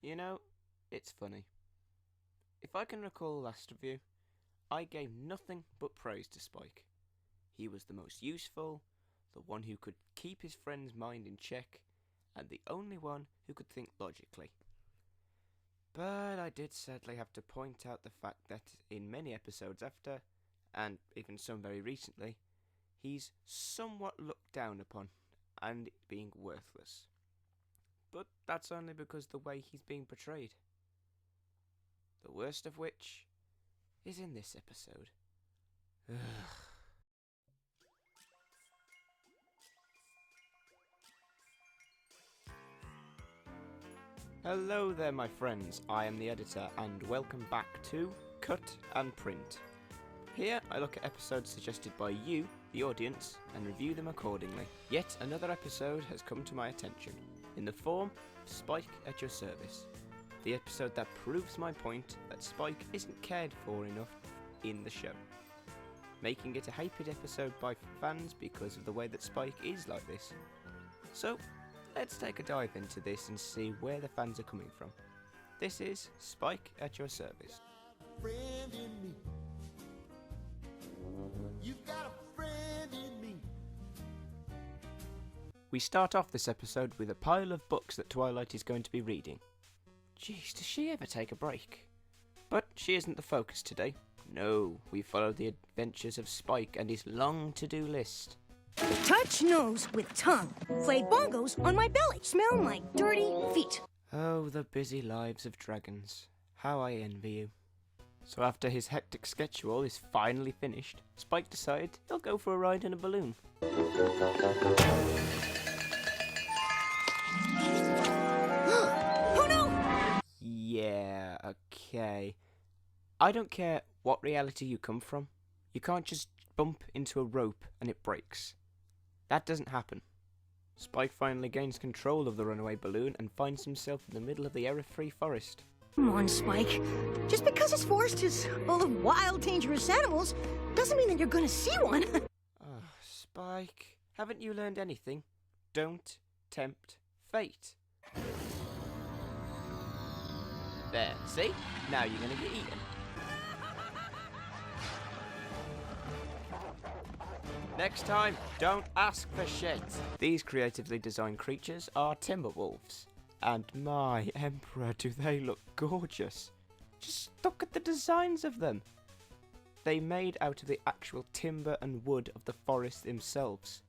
You know, it's funny. If I can recall the last review, I gave nothing but praise to Spike. He was the most useful, the one who could keep his friend's mind in check, and the only one who could think logically. But I did sadly have to point out the fact that in many episodes after, and even some very recently, he's somewhat looked down upon and being worthless. But that's only because the way he's being portrayed. The worst of which is in this episode. Hello there, my friends. I am the editor, and welcome back to Cut and Print. Here I look at episodes suggested by you, the audience, and review them accordingly. Yet another episode has come to my attention, in the form of Spike at your service. The episode that proves my point that Spike isn't cared for enough in the show, making it a hated episode by fans because of the way that Spike is like this. So, let's take a dive into this and see where the fans are coming from. This is Spike at your service. Friend in me. You've got a friend in me. We start off this episode with a pile of books that Twilight is going to be reading. Jeez, does she ever take a break? But she isn't the focus today. No, we follow the adventures of Spike and his long to-do list. Touch nose with tongue. Play bongos on my belly. Smell my dirty feet. Oh, the busy lives of dragons. How I envy you. So after his hectic schedule is finally finished, Spike decides he'll go for a ride in a balloon. Oh no! Yeah, okay. I don't care what reality you come from. You can't just bump into a rope and it breaks. That doesn't happen. Spike finally gains control of the runaway balloon and finds himself in the middle of the error-free forest. Come on, Spike. Just because this forest is full of wild, dangerous animals doesn't mean that you're gonna see one. Oh, Spike, haven't you learned anything? Don't tempt fate. There, see? Now you're gonna get eaten. Next time, don't ask for shit. These creatively designed creatures are timberwolves. And my emperor, do they look gorgeous. Just look at the designs of them. They made out of the actual timber and wood of the forest themselves.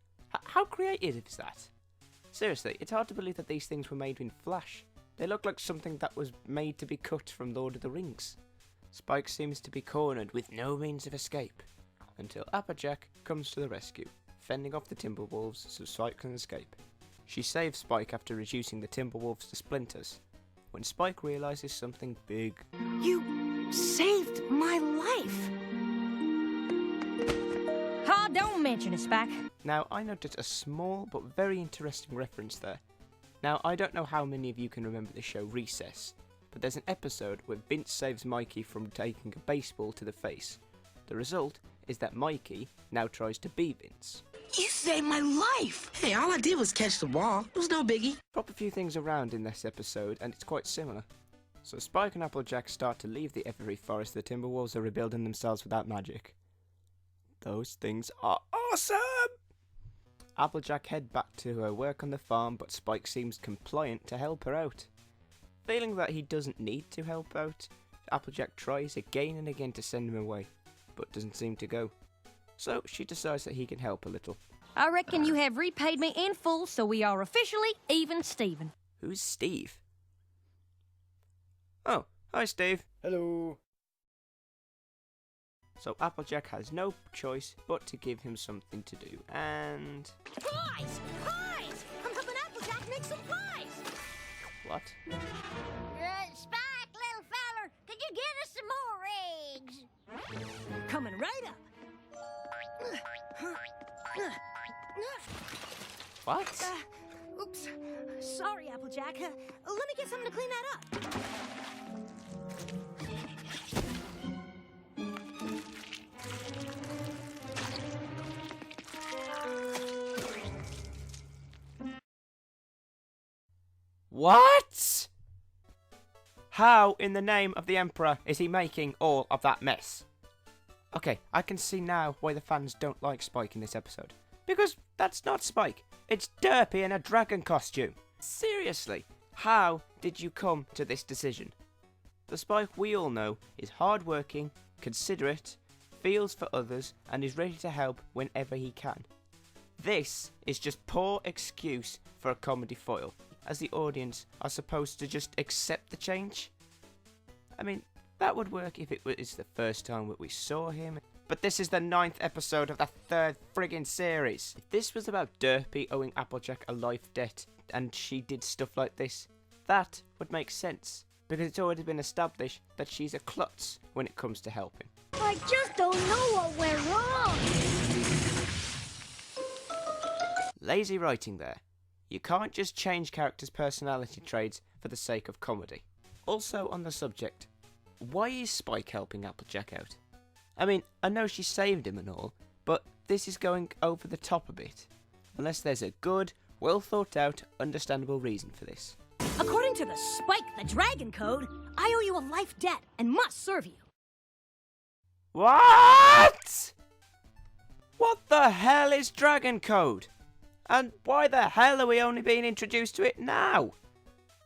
How creative is that? Seriously, it's hard to believe that these things were made in Flash. They look like something that was made to be cut from Lord of the Rings. Spike seems to be cornered with no means of escape, until Applejack comes to the rescue, fending off the Timberwolves so Spike can escape. She saves Spike after reducing the Timberwolves to splinters, when Spike realises something big. You saved my life. Oh, don't mention it, Spike. Now, I noticed a small but very interesting reference there. Now, I don't know how many of you can remember the show Recess, but there's an episode where Vince saves Mikey from taking a baseball to the face. The result is that Mikey now tries to be Vince. You saved my life! Hey, all I did was catch the ball. It was no biggie. Pop a few things around in this episode and it's quite similar. So Spike and Applejack start to leave the every forest the Timberwolves are rebuilding themselves without magic. Those things are awesome! Applejack head back to her work on the farm, but Spike seems compliant to help her out. Feeling that he doesn't need to help out, Applejack tries again and again to send him away, but doesn't seem to go. So she decides that he can help a little. I reckon you have repaid me in full, so we are officially even Steven. Who's Steve? Oh, hi Steve. Hello. So Applejack has no choice but to give him something to do, and... Pies! Pies! I'm helping Applejack make some pies! What? Spike, little feller, could you get us some more eggs? Coming right up. What? Oops. Sorry, Applejack. Let me get something to clean that up. What? How in the name of the Emperor is he making all of that mess? Okay, I can see now why the fans don't like Spike in this episode. Because that's not Spike. It's Derpy in a dragon costume. Seriously, how did you come to this decision? The Spike we all know is hardworking, considerate, feels for others, and is ready to help whenever he can. This is just poor excuse for a comedy foil, as the audience are supposed to just accept the change. I mean, that would work if it was the first time that we saw him, but this is the 9th episode of the 3rd friggin' series. If this was about Derpy owing Applejack a life debt, and she did stuff like this, that would make sense, because it's already been established that she's a klutz when it comes to helping. I just don't know what went wrong. Lazy writing there. You can't just change characters' personality traits for the sake of comedy. Also on the subject, why is Spike helping Applejack out? I mean, I know she saved him and all, but this is going over the top a bit. Unless there's a good, well thought out, understandable reason for this. According to the Spike the Dragon Code, I owe you a life debt and must serve you. What? What the hell is Dragon Code? And why the hell are we only being introduced to it now?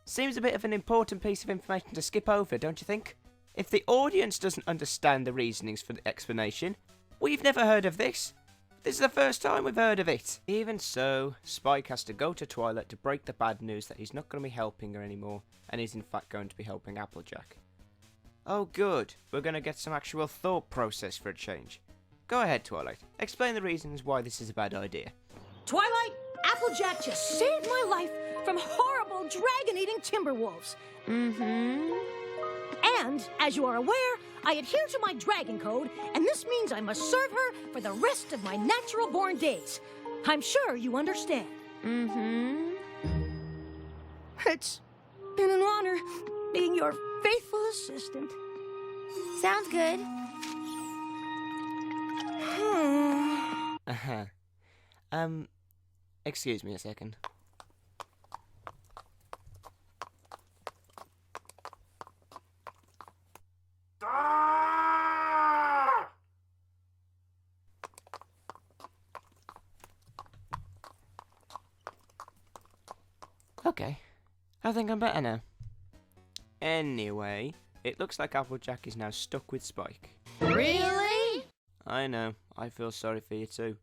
Seems a bit of an important piece of information to skip over, don't you think? If the audience doesn't understand the reasonings for the explanation, we've never heard of this. This is the first time we've heard of it. Even so, Spike has to go to Twilight to break the bad news that he's not going to be helping her anymore, and is in fact going to be helping Applejack. Oh good, we're going to get some actual thought process for a change. Go ahead, Twilight. Explain the reasons why this is a bad idea. Twilight, Applejack just saved my life from horrible dragon-eating timberwolves. And, as you are aware, I adhere to my dragon code, and this means I must serve her for the rest of my natural-born days. I'm sure you understand. It's been an honor being your faithful assistant. Sounds good. Excuse me a second. Okay, I think I'm better now. Anyway, it looks like Applejack is now stuck with Spike. Really? I know, I feel sorry for you too.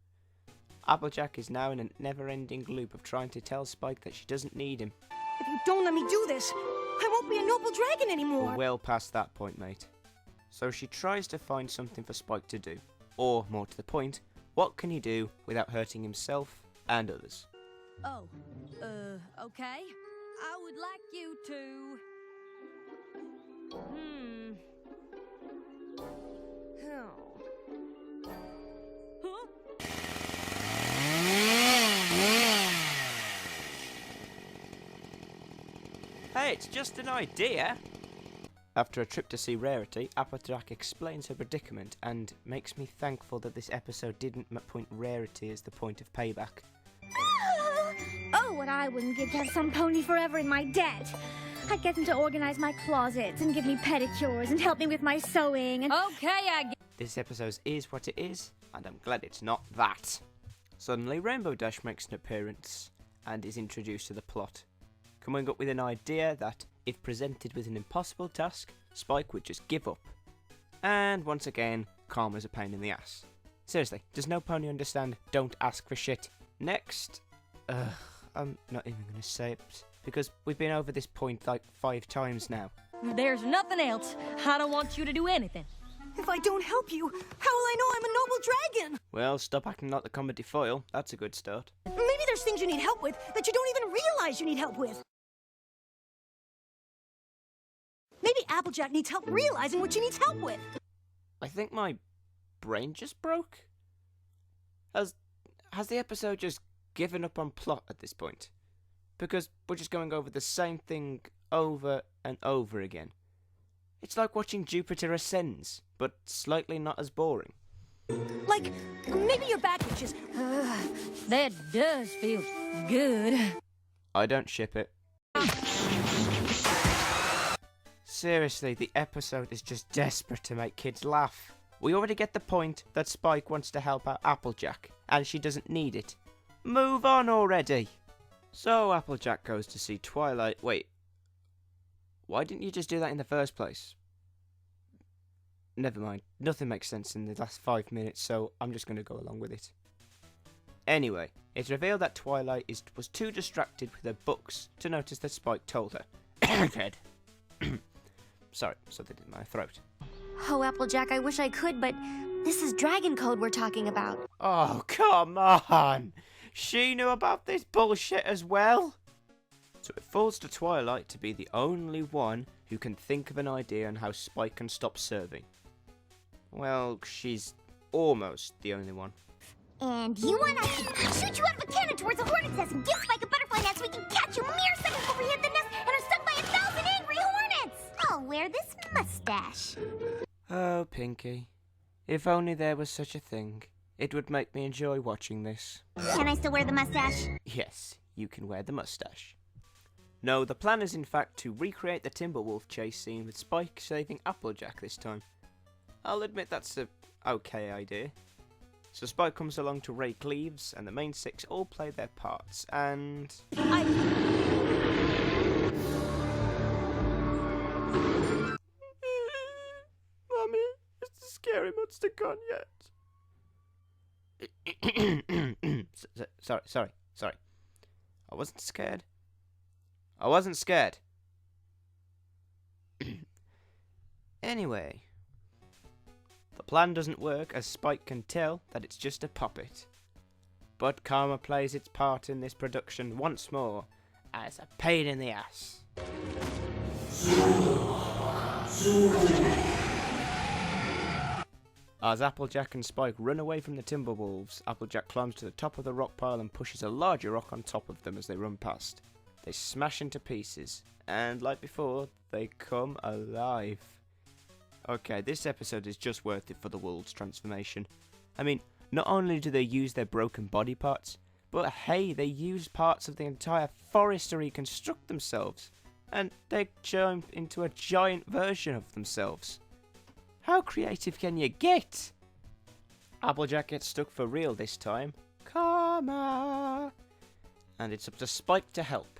Applejack is now in a never-ending loop of trying to tell Spike that she doesn't need him. If you don't let me do this, I won't be a noble dragon anymore. We're well past that point, mate. So she tries to find something for Spike to do. Or, more to the point, what can he do without hurting himself and others? Oh, okay. I would like you to... Hey, it's just an idea! After a trip to see Rarity, Applejack explains her predicament and makes me thankful that this episode didn't point Rarity as the point of payback. Oh, what I wouldn't give to have some pony forever in my debt. I'd get him to organize my closets and give me pedicures and help me with my sewing and... Okay, I get... This episode is what it is, and I'm glad it's not that. Suddenly, Rainbow Dash makes an appearance and is introduced to the plot, coming up with an idea that, if presented with an impossible task, Spike would just give up. And once again, Karma's a pain in the ass. Seriously, does no pony understand don't ask for shit? Next, I'm not even going to say it, because we've been over this point like 5 times now. There's nothing else. I don't want you to do anything. If I don't help you, how will I know I'm a noble dragon? Well, stop acting like the comedy foil. That's a good start. Maybe there's things you need help with that you don't even realize you need help with. Maybe Applejack needs help realizing what she needs help with. I think my brain just broke. Has the episode just given up on plot at this point? Because we're just going over the same thing over and over again. It's like watching Jupiter Ascends, but slightly not as boring. Like, maybe your back itches. That does feel good. I don't ship it. seriously, the episode is just desperate to make kids laugh. We already get the point that Spike wants to help out Applejack, and she doesn't need it. Move on already! So Applejack goes to see Twilight. Wait, why didn't you just do that in the first place? Never mind, nothing makes sense in the last 5 minutes, so I'm just going to go along with it. Anyway, it's revealed that Twilight was too distracted with her books to notice that Spike told her. Dead. Sorry, something in my throat. Oh, Applejack, I wish I could, but this is dragon code we're talking about. Oh, come on! She knew about this bullshit as well? So it falls to Twilight to be the only one who can think of an idea on how Spike can stop serving. Well, she's almost the only one. And you want us to shoot you out of a cannon towards a hornet's nest and give Spike a butterfly net so we can catch you mere seconds before we hit the nest and are stung by 1,000 angry hornets! I'll wear this mustache. Oh, Pinky. If only there was such a thing. It would make me enjoy watching this. Can I still wear the mustache? Yes, you can wear the mustache. No, the plan is in fact to recreate the Timberwolf chase scene with Spike saving Applejack this time. I'll admit that's a okay idea. So Spike comes along to rake leaves, and the main six all play their parts, and... Mommy, is the scary monster gone yet? Sorry. I wasn't scared. Anyway... The plan doesn't work, as Spike can tell that it's just a puppet. But karma plays its part in this production once more, as a pain in the ass. As Applejack and Spike run away from the Timberwolves, Applejack climbs to the top of the rock pile and pushes a larger rock on top of them as they run past. They smash into pieces, and like before, they come alive. Okay, this episode is just worth it for the wolves' transformation. I mean, not only do they use their broken body parts, but hey, they use parts of the entire forest to reconstruct themselves. And they jump into a giant version of themselves. How creative can you get? Applejack gets stuck for real this time. Karma! And it's up to Spike to help.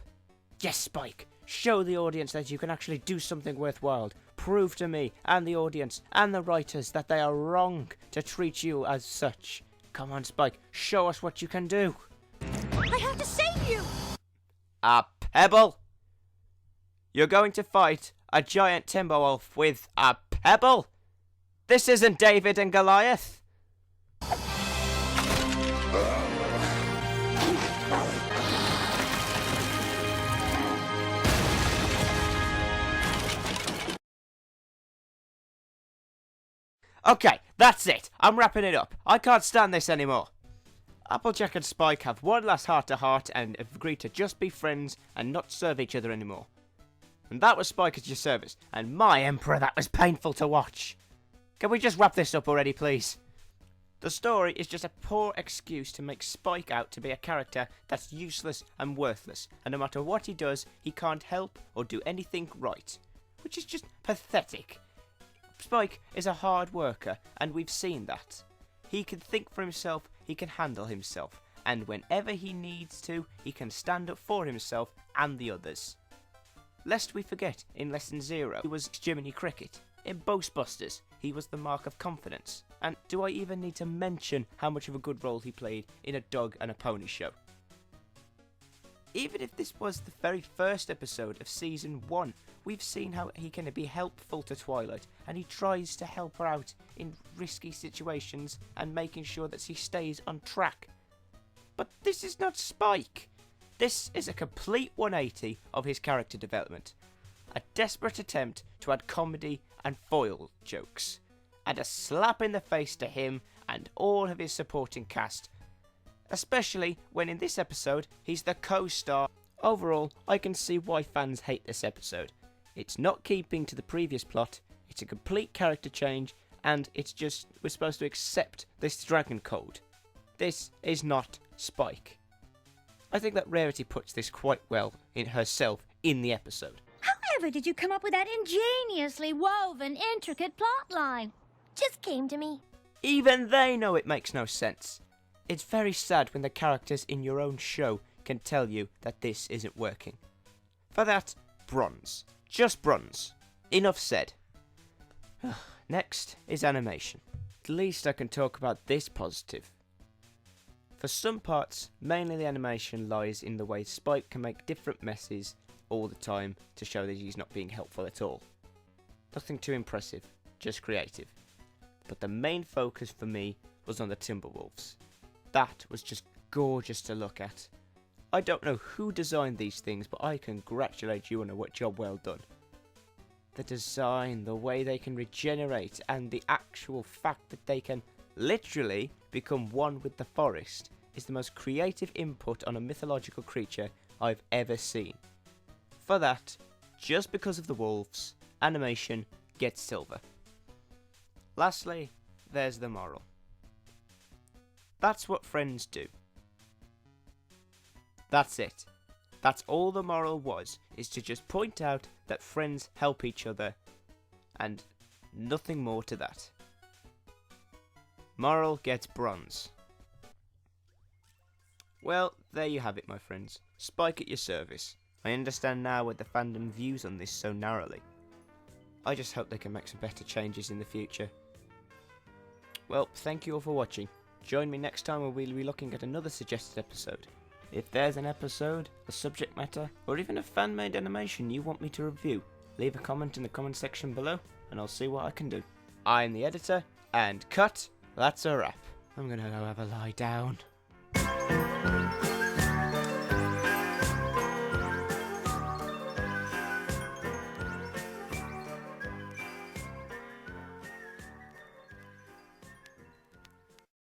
Yes, Spike! Show the audience that you can actually do something worthwhile. Prove to me, and the audience, and the writers that they are wrong to treat you as such. Come on, Spike, show us what you can do. I have to save you! A pebble? You're going to fight a giant Timberwolf with a pebble? This isn't David and Goliath. Okay, that's it. I'm wrapping it up. I can't stand this anymore. Applejack and Spike have one last heart-to-heart and agree to just be friends and not serve each other anymore. And that was Spike at your service. And my Emperor, that was painful to watch. Can we just wrap this up already, please? The story is just a poor excuse to make Spike out to be a character that's useless and worthless. And no matter what he does, he can't help or do anything right. Which is just pathetic. Spike is a hard worker, and we've seen that. He can think for himself, he can handle himself, and whenever he needs to, he can stand up for himself and the others. Lest we forget, in Lesson 0, he was Jiminy Cricket. In Ghostbusters, he was the mark of confidence. And do I even need to mention how much of a good role he played in A Dog and a Pony Show? Even if this was the very first episode of Season 1, we've seen how he can be helpful to Twilight, and he tries to help her out in risky situations and making sure that she stays on track. But this is not Spike. This is a complete 180 of his character development. A desperate attempt to add comedy and foil jokes, and a slap in the face to him and all of his supporting cast. Especially when in this episode, he's the co-star. Overall, I can see why fans hate this episode. It's not keeping to the previous plot, it's a complete character change, and it's just, we're supposed to accept this dragon code. This is not Spike. I think that Rarity puts this quite well in herself in the episode. How However did you come up with that ingeniously woven, intricate plotline? Just came to me. Even they know it makes no sense. It's very sad when the characters in your own show can tell you that this isn't working. For that, bronze. Just bronze. Enough said. Next is animation. At least I can talk about this positive. For some parts, mainly the animation lies in the way Spike can make different messes all the time to show that he's not being helpful at all. Nothing too impressive, just creative. But the main focus for me was on the Timberwolves. That was just gorgeous to look at. I don't know who designed these things, but I congratulate you on a job well done. The design, the way they can regenerate, and the actual fact that they can literally become one with the forest is the most creative input on a mythological creature I've ever seen. For that, just because of the wolves, animation gets silver. Lastly, there's the moral. That's what friends do. That's it. That's all the moral was, is to just point out that friends help each other, and nothing more to that. Moral gets bronze. Well, there you have it, my friends. Spike at your service. I understand now why the fandom views on this so narrowly. I just hope they can make some better changes in the future. Well, thank you all for watching. Join me next time when we'll be looking at another suggested episode. If there's an episode, a subject matter, or even a fan-made animation you want me to review, leave a comment in the comment section below, and I'll see what I can do. I'm the editor, and cut, that's a wrap. I'm gonna go have a lie down.